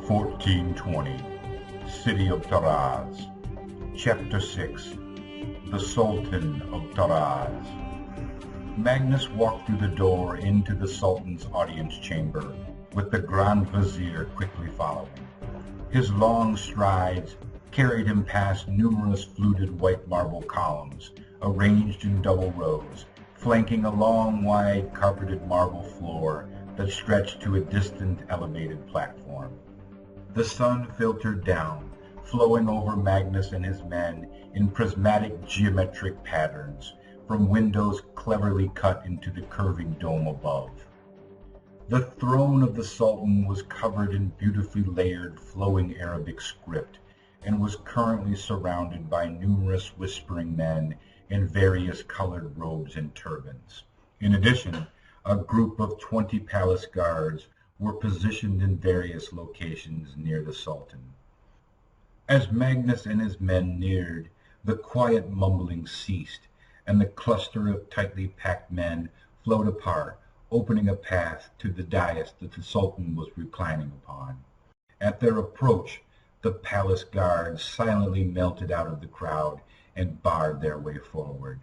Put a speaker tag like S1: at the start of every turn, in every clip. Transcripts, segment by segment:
S1: 1420, City of Taraz, Chapter 6, The Sultan of Taraz. Magnus walked through the door into the Sultan's audience chamber, with the Grand Vizier quickly following. His long strides carried him past numerous fluted white marble columns, arranged in double rows, flanking a long, wide, carpeted marble floor that stretched to a distant elevated platform. The sun filtered down, flowing over Magnus and his men in prismatic geometric patterns from windows cleverly cut into the curving dome above. The throne of the Sultan was covered in beautifully layered flowing Arabic script and was currently surrounded by numerous whispering men in various colored robes and turbans. In addition, a group of 20 palace guards were positioned in various locations near the Sultan. As Magnus and his men neared, the quiet mumbling ceased, and the cluster of tightly packed men flowed apart, opening a path to the dais that the Sultan was reclining upon. At their approach, the palace guards silently melted out of the crowd and barred their way forward.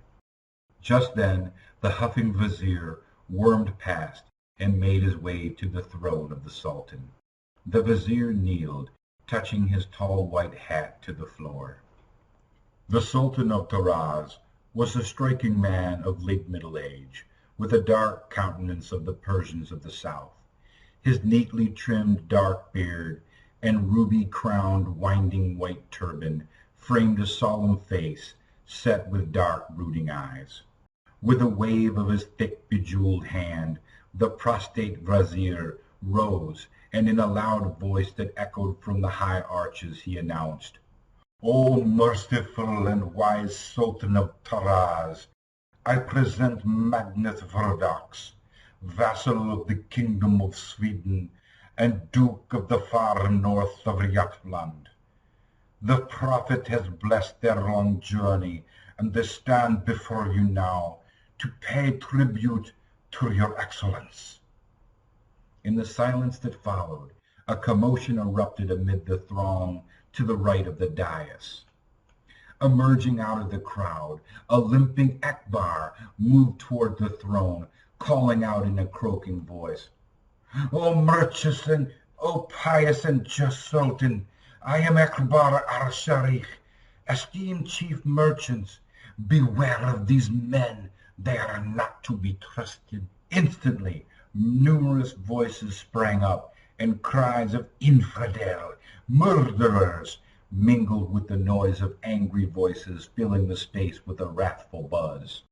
S1: Just then, the huffing vizier wormed past and made his way to the throne of the Sultan. The vizier kneeled, touching his tall white hat to the floor. The Sultan of Taraz was a striking man of late middle age, with a dark countenance of the Persians of the south. His neatly trimmed dark beard and ruby-crowned winding white turban framed a solemn face set with dark brooding eyes. With a wave of his thick bejeweled hand, the prostrate vizier rose, and in a loud voice that echoed from the high arches he announced, "O merciful and wise Sultan of Taraz, I present Magnus Verdax, vassal of the Kingdom of Sweden and Duke of the far north of Jutland. The Prophet has blessed their long journey, and they stand before you now to pay tribute to your excellence." In the silence that followed, a commotion erupted amid the throng to the right of the dais. Emerging out of the crowd, a limping Akbar moved toward the throne, calling out in a croaking voice, "O merchant, O pious and just Sultan, I am Akbar al-Sharif, esteemed chief merchants. Beware of these men. They are not to be trusted." Instantly, numerous voices sprang up, and cries of "infidel," "murderers," mingled with the noise of angry voices filling the space with a wrathful buzz.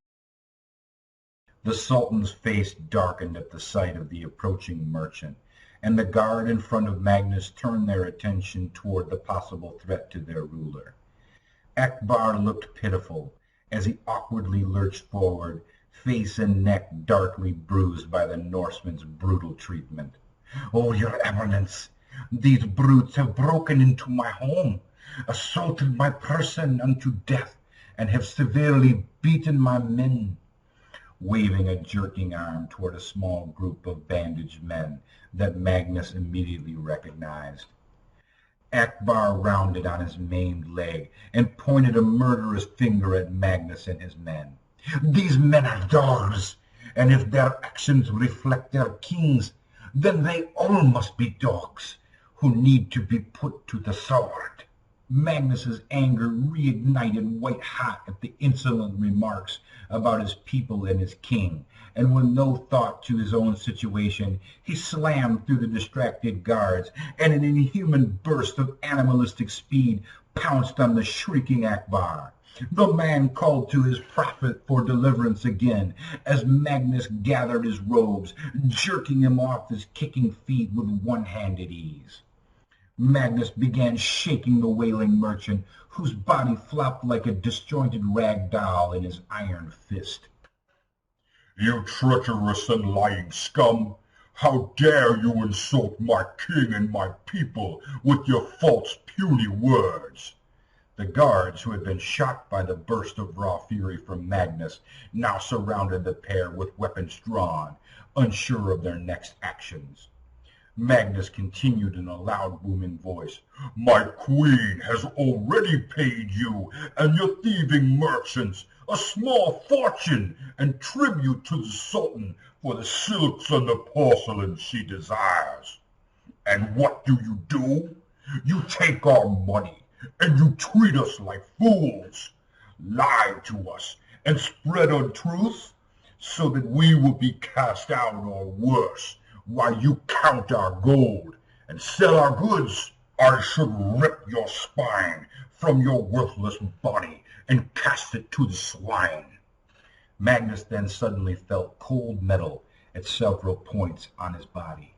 S1: The Sultan's face darkened at the sight of the approaching merchant, and the guard in front of Magnus turned their attention toward the possible threat to their ruler. Akbar looked pitiful as he awkwardly lurched forward, face and neck darkly bruised by the Norseman's brutal treatment. "Oh, your eminence, these brutes have broken into my home, assaulted my person unto death, and have severely beaten my men," waving a jerking arm toward a small group of bandaged men that Magnus immediately recognized. Akbar rounded on his maimed leg and pointed a murderous finger at Magnus and his men. "These men are dogs, and if their actions reflect their kings, then they all must be dogs, who need to be put to the sword." Magnus's anger reignited white hot at the insolent remarks about his people and his king, and with no thought to his own situation, he slammed through the distracted guards, and in an inhuman burst of animalistic speed pounced on the shrieking Akbar. The man called to his prophet for deliverance again, as Magnus gathered his robes, jerking him off his kicking feet with one-handed ease. Magnus began shaking the wailing merchant, whose body flopped like a disjointed rag doll in his iron fist. "You treacherous and lying scum! How dare you insult my king and my people with your false, puny words!" The guards, who had been shocked by the burst of raw fury from Magnus, now surrounded the pair with weapons drawn, unsure of their next actions. Magnus continued in a loud, booming voice. My queen has already paid you and your thieving merchants a small fortune and tribute to the Sultan for the silks and the porcelain she desires. And what do? You take our money and you treat us like fools, lie to us and spread untruth so that we will be cast out or worse while you count our gold and sell our goods. I should rip your spine from your worthless body and cast it to the swine. Magnus then suddenly felt cold metal at several points on his body.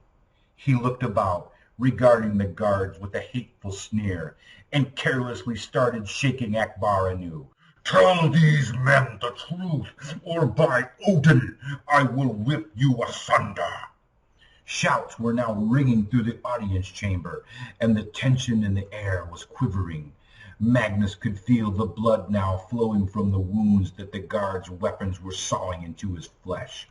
S1: He looked about, regarding the guards with a hateful sneer, and carelessly started shaking Akbar anew. Tell these men the truth, or by Odin, I will rip you asunder. Shouts were now ringing through the audience chamber, and the tension in the air was quivering. Magnus could feel the blood now flowing from the wounds that the guards' weapons were sawing into his flesh.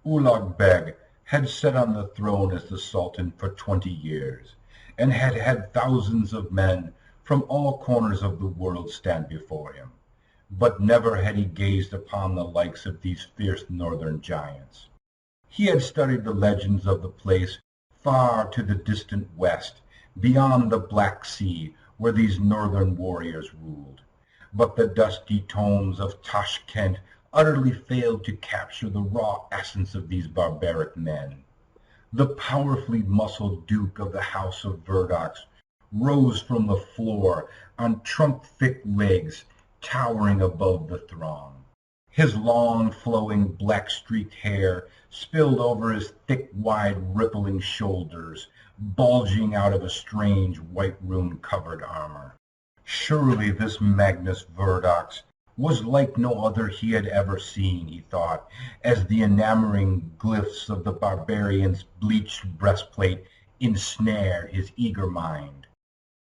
S1: Ulugh Beg had sat on the throne as the Sultan for 20 years, and had had thousands of men from all corners of the world stand before him. But never had he gazed upon the likes of these fierce northern giants. He had studied the legends of the place far to the distant west, beyond the Black Sea, where these northern warriors ruled. But the dusty tomes of Tashkent utterly failed to capture the raw essence of these barbaric men. The powerfully muscled Duke of the House of Verdox rose from the floor on trunk-thick legs towering above the throng. His long, flowing, black-streaked hair spilled over his thick, wide, rippling shoulders, bulging out of a strange, white rune-covered armor. Surely this Magnus Verdox was like no other he had ever seen, he thought, as the enamoring glyphs of the barbarian's bleached breastplate ensnared his eager mind.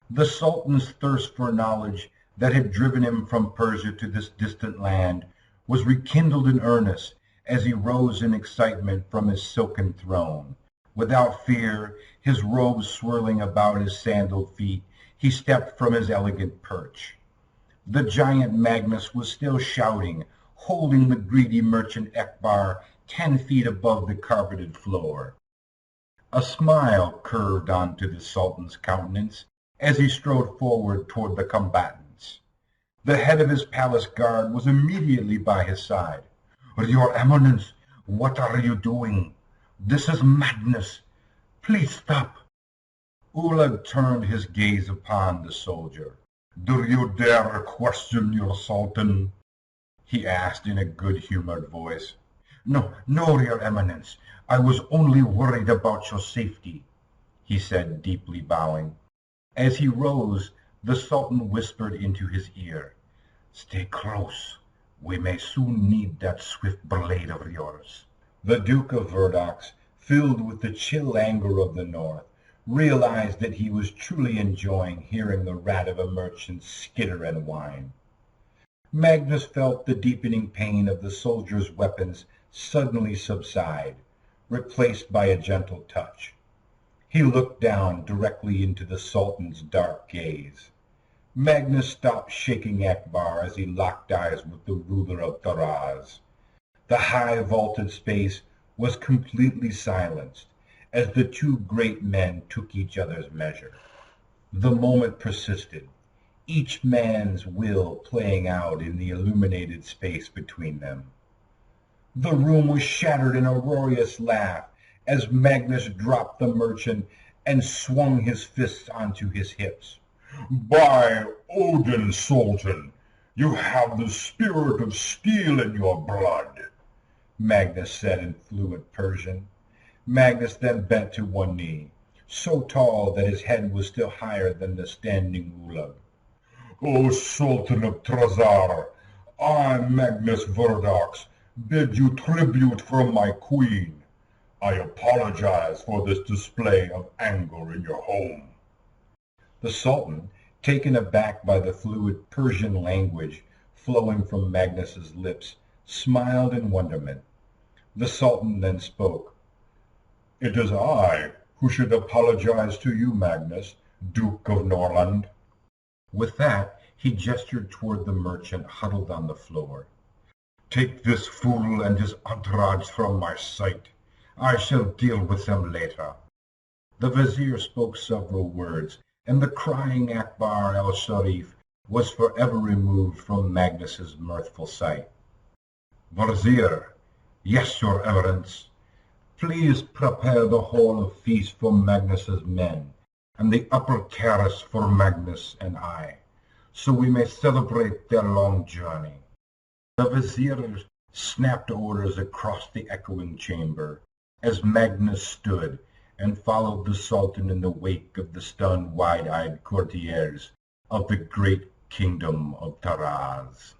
S1: The Sultan's thirst for knowledge that had driven him from Persia to this distant land was rekindled in earnest as he rose in excitement from his silken throne. Without fear, his robes swirling about his sandaled feet, he stepped from his elegant perch. The giant Magnus was still shouting, holding the greedy merchant Akbar 10 feet above the carpeted floor. A smile curved onto the Sultan's countenance as he strode forward toward the combatants. The head of his palace guard was immediately by his side. Your Eminence, what are you doing? This is madness. Please stop. Ulugh turned his gaze upon the soldier. Do you dare question your Sultan? He asked in a good-humored voice. No, your Eminence. I was only worried about your safety, he said, deeply bowing. As he rose, the Sultan whispered into his ear, Stay close. We may soon need that swift blade of yours. The Duke of Verdox, filled with the chill anger of the north, realized that he was truly enjoying hearing the rat of a merchant skitter and whine. Magnus felt the deepening pain of the soldier's weapons suddenly subside, replaced by a gentle touch. He looked down directly into the Sultan's dark gaze. Magnus stopped shaking Akbar as he locked eyes with the ruler of Taraz. The high vaulted space was completely silenced as the two great men took each other's measure. The moment persisted, each man's will playing out in the illuminated space between them. The room was shattered in a uproarious laugh as Magnus dropped the merchant and swung his fists onto his hips. By Odin, Sultan, you have the spirit of steel in your blood, Magnus said in fluent Persian. Magnus then bent to one knee, so tall that his head was still higher than the standing Ulugh. O Sultan of Taraz, I, Magnus Verdox, bid you tribute from my queen. I apologize for this display of anger in your home. The Sultan, taken aback by the fluid Persian language flowing from Magnus's lips, smiled in wonderment. The Sultan then spoke. It is I, Who should apologize to you, Magnus, Duke of Norland? With that, he gestured toward the merchant huddled on the floor. Take this fool and his entourage from my sight. I shall deal with them later. The vizier spoke several words, and the crying Akbar el-Sharif was forever removed from Magnus's mirthful sight. Vizier, yes, your Eminence. Please prepare the hall of feast for Magnus's men, and the upper terrace for Magnus and I, so we may celebrate their long journey. The vizier snapped orders across the echoing chamber, as Magnus stood and followed the Sultan in the wake of the stunned, wide-eyed courtiers of the great kingdom of Taraz.